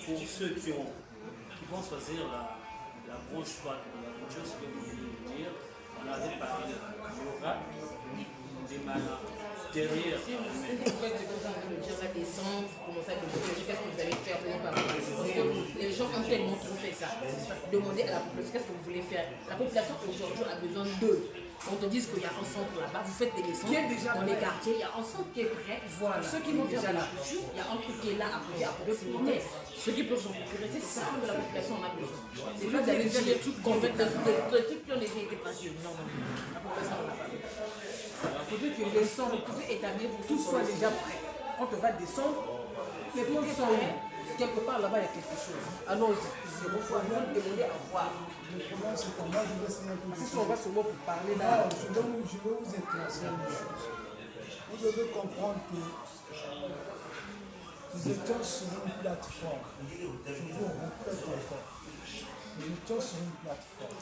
pour ceux qui vont choisir la branche soit la chose que vous voulez dire, on avait parlé de yoga, des malades derrière. Si vous faites ce que vous avez dire, la descente, commencer à demander qu'est-ce que vous allez faire, parce que les gens ont tellement trop fait ça. Demandez à la population qu'est-ce que vous voulez faire. La population aujourd'hui a besoin d'eux. On te dit qu'il y a un centre là-bas, vous faites des descentes dans les quartiers, il y a un centre qui est prêt. Voilà. Ceux qui vont faire de la culture, il y a un truc qui est là à côté pour monter. Ceux qui peuvent s'en procurer, c'est ça que la population en a besoin. C'est pas d'aller faire des trucs convaincre de trucs qui ont déjà été passés. Non, non, la population n'en a pas besoin. Il faudrait que les centres, vous pouvez établir, tout soit déjà prêt. On te va descendre, les ponts sont quelque part là-bas, il y a quelque chose. Allons-y, il faut demander à voir. Le problème, c'est que moi, je vais essayer de Si on va seulement pour parler là. je vais vous éclaircir une chose. Vous devez comprendre que nous étions sur une plateforme. Je vous répète encore. Nous étions sur une plateforme.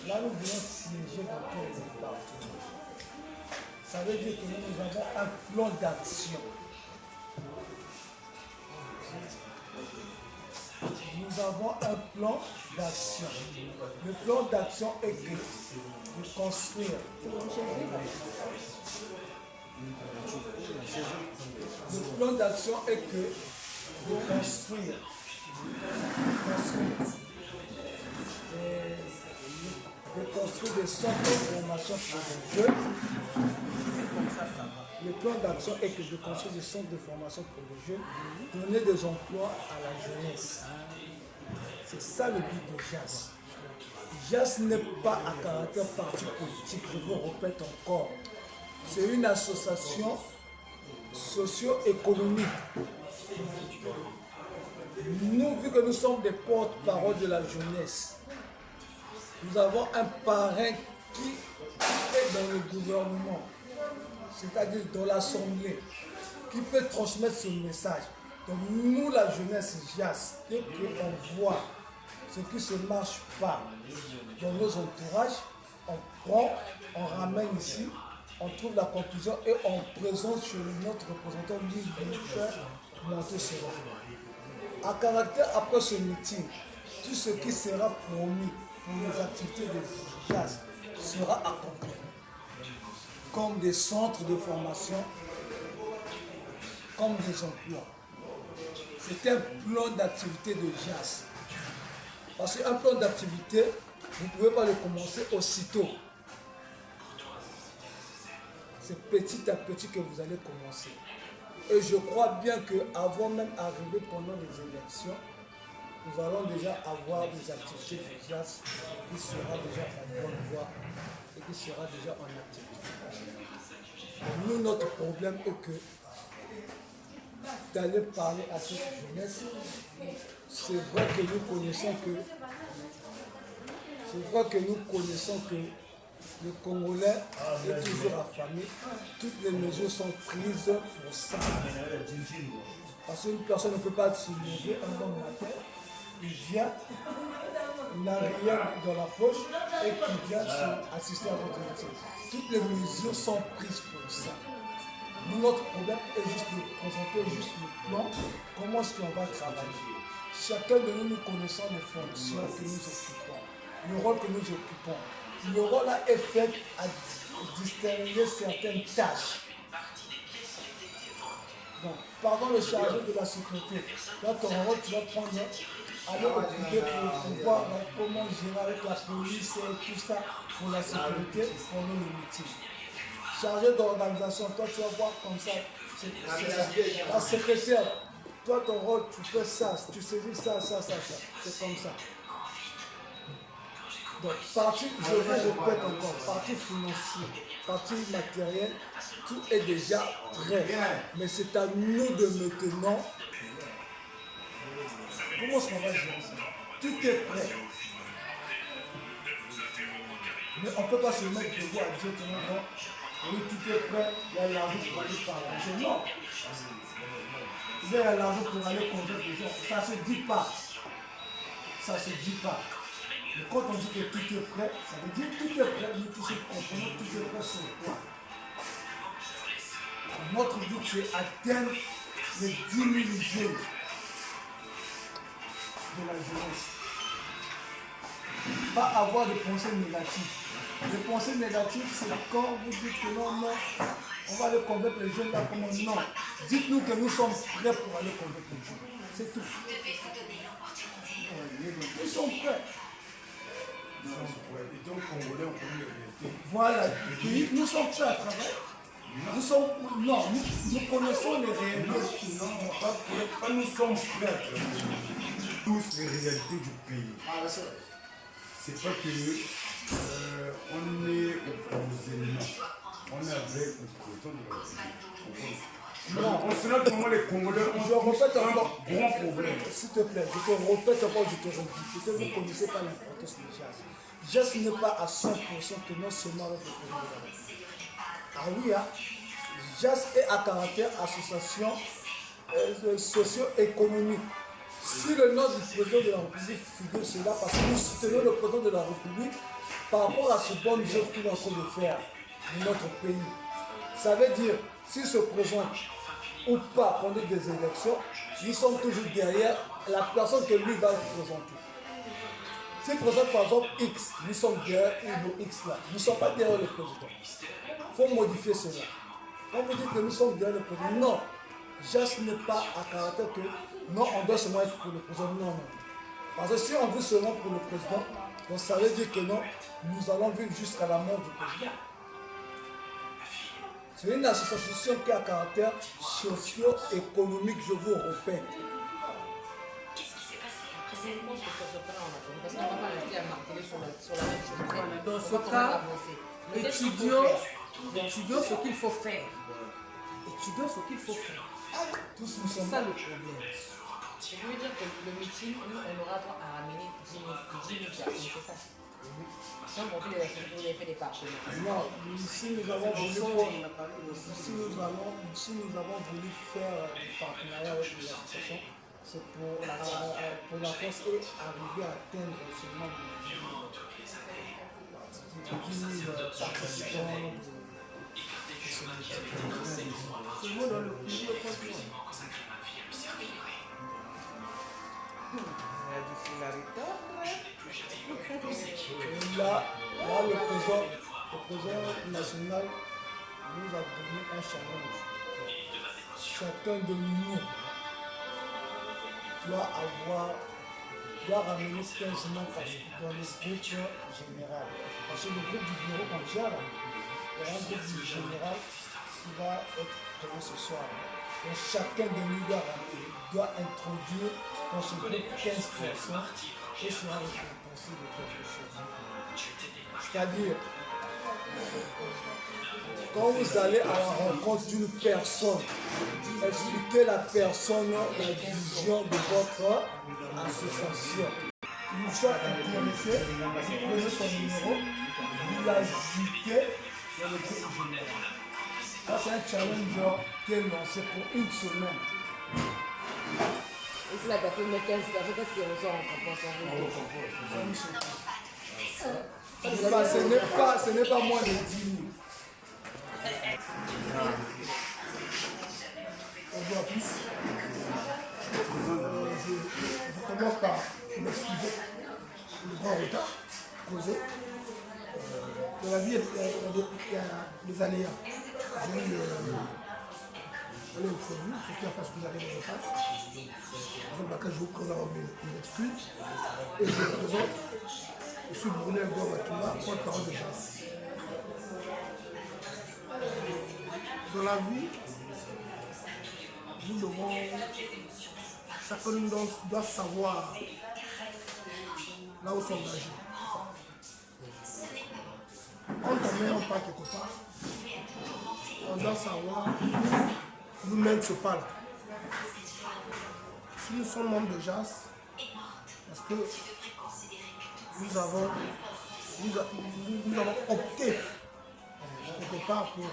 Là, nous voulons siéger autour des partenaires. Ça veut dire que nous avons un plan d'action. Nous avons un plan d'action. Le plan d'action est que de construire. Le plan d'action est que de construire. De construire des centres de formation pour les jeunes. Le plan d'action est que de construire des centres de formation pour les jeunes, donner des emplois à la jeunesse. C'est ça le but de JAS. JAS n'est pas à caractère parti politique, je vous répète encore. C'est une association socio-économique. Nous, vu que nous sommes des porte-parole de la jeunesse, nous avons un parrain qui est dans le gouvernement, c'est-à-dire dans l'Assemblée, qui peut transmettre ce message. Donc nous, la jeunesse JAS, dès qu'on voit ce qui ne se marche pas dans nos entourages, on prend, on ramène ici, on trouve la conclusion et on présente chez notre représentant, lui, pour faire monter ce rapport. À caractère, après ce meeting, tout ce qui sera promis pour les activités de JAS sera accompli. Comme des centres de formation, comme des emplois. C'est un plan d'activité de JAS. Parce qu'un plan d'activité, vous ne pouvez pas le commencer aussitôt. C'est petit à petit que vous allez commencer. Et je crois bien qu'avant même d'arriver pendant les élections, nous allons déjà avoir des activités de JAS qui sera déjà en bonne voie et qui sera déjà en activité. Nous, notre problème est que d'aller parler à cette jeunesse, c'est vrai que nous connaissons que le Congolais est toujours affamé. Toutes les mesures sont prises pour ça. Parce qu'une personne ne peut pas se lever un bon matin, il vient, il n'a rien dans la poche et il vient assister à votre métier. Toutes les mesures sont prises pour ça. Nous, notre problème est juste de présenter juste le plan, comment est-ce qu'on va travailler. Chacun de nous, nous connaissons les fonctions que nous occupons, le rôle que nous occupons. Le rôle là est fait à distinguer certaines tâches. Donc, pardon, le chargé de la sécurité, là, ton rôle, tu vas prendre, aller occuper pour pouvoir comment gérer avec la police et tout ça pour la sécurité pendant le meeting. Chargé d'organisation, toi tu vas voir comme ça, c'est la secrétaire, toi ton rôle, tu fais ça, tu saisis ça, c'est comme ça. Donc, partie, je répète encore, partie financière, partie matérielle, tout est déjà prêt. Mais c'est à nous de maintenant. Comment est-ce qu'on va gérer ça? Tout est prêt. Mais on ne peut pas se mettre debout à dire non, oui, tout est prêt, il y a l'argent pour aller par l'argent. Non. Il y a l'argent pour aller convaincre les gens. Ça ne se dit pas. Ça ne se dit pas. Mais quand on dit que tout est prêt, ça veut dire que tout est prêt, nous tous comprenons, tout est prêt sur le point. Notre but, c'est atteindre les 10 000 jeunes. de la jeunesse. Pas avoir de pensées négatives. Les pensées négatives, c'est quand vous dites que non, non, on va aller convaincre les jeunes là comment non. Dites-nous que nous sommes prêts pour aller convaincre les jeunes. C'est tout. Nous sommes prêts. Voilà, oui, nous sommes prêts à travailler. Nous sommes, non, nous connaissons les réalités. Quand nous sommes prêts à travailler, tous les réalités du pays. C'est pas que on est opposé, non. On est avec le président de la République. Non. On se note comment les Congolais Je répète ont un encore, grand problème. s'il te plaît, je te répète encore, je te redis, parce que vous ne connaissez pas l'importance du jazz. Jazz n'est pas à 100% que non seulement avec le président de la République. Ah oui, hein? Jazz est à caractère association socio-économique. Si le nom du président de la République figure cela, parce que nous soutenons le président de la République par rapport à ce bon œuvre qu'il est en train de faire dans notre pays. Ça veut dire, s'il se présente ou pas pendant des élections, nous sommes toujours derrière la personne que lui va représenter. S'il présente par exemple X, nous sommes derrière le X là. Nous ne sommes pas derrière le président. Il faut modifier cela. Quand vous dites que nous sommes derrière le président, non. JAS n'est pas à caractère que non, on doit seulement être pour le président. Non, non. Parce que si on veut seulement pour le président, donc ça veut dire que non, nous allons vivre jusqu'à la mort du président. C'est une association qui a un caractère socio-économique, je vous répète. Je pense que ça se prend en attendant, parce qu'on ne va pas rester à marteler sur la même chose. Voilà, dans On ce va quand cas, même avancer. Mais qu'est-ce qu'il faut étudions faire? ce qu'il faut faire. Étudions ce qu'il faut faire. Tous nous C'est sommes ça le problème. Je veux dire que le meeting, nous, on aura droit à ramener 10 000 personnes, c'est ça. Sans compter les personnes qui ont fait des partenaires. non, si nous avons voulu faire un partenariat avec les associations, c'est pour la France et arriver à atteindre seulement 10 000 participants. C'est moi dans le pays de continent. Et là, le président national nous a donné un challenge. Chacun de nous doit ramener 15 membres dans le groupe général. Parce que le groupe du bureau, quand il y a un groupe du général qui va être prévu ce soir. Donc chacun de nous doit introduire dans ce groupe 15 personnes et sera récompensé de quelque chose. C'est-à-dire, quand vous allez à la rencontre d'une personne, expliquez la personne la vision de votre association. Nous sommes intéressés, vous prenez son numéro, vous l'ajoutez dans le groupe général. Ça, c'est un challenge qui est lancé pour une semaine. Et si la personne met 15 personnes, qu'est-ce qu'on sort en compensant? Ce n'est pas moins de 10 000. On voit plus. Je commence par m'excuser pour le grand retard causé. Dans la vie, il y a des aléas. J'ai eu le produit, c'est ce qui a fait ce que j'avais dans le retard. Dans laquelle je vous présente mes excuses. Et je présente M. Brunel Gouamatula, porte-parole de JAS. Dans la vie, nous devons, chacun de nous doit savoir là où s'engager. Quand on part quelque part, on doit savoir où nous mène ce pas-là. Si nous sommes membres de JAS, parce que nous avons opté quelque part pour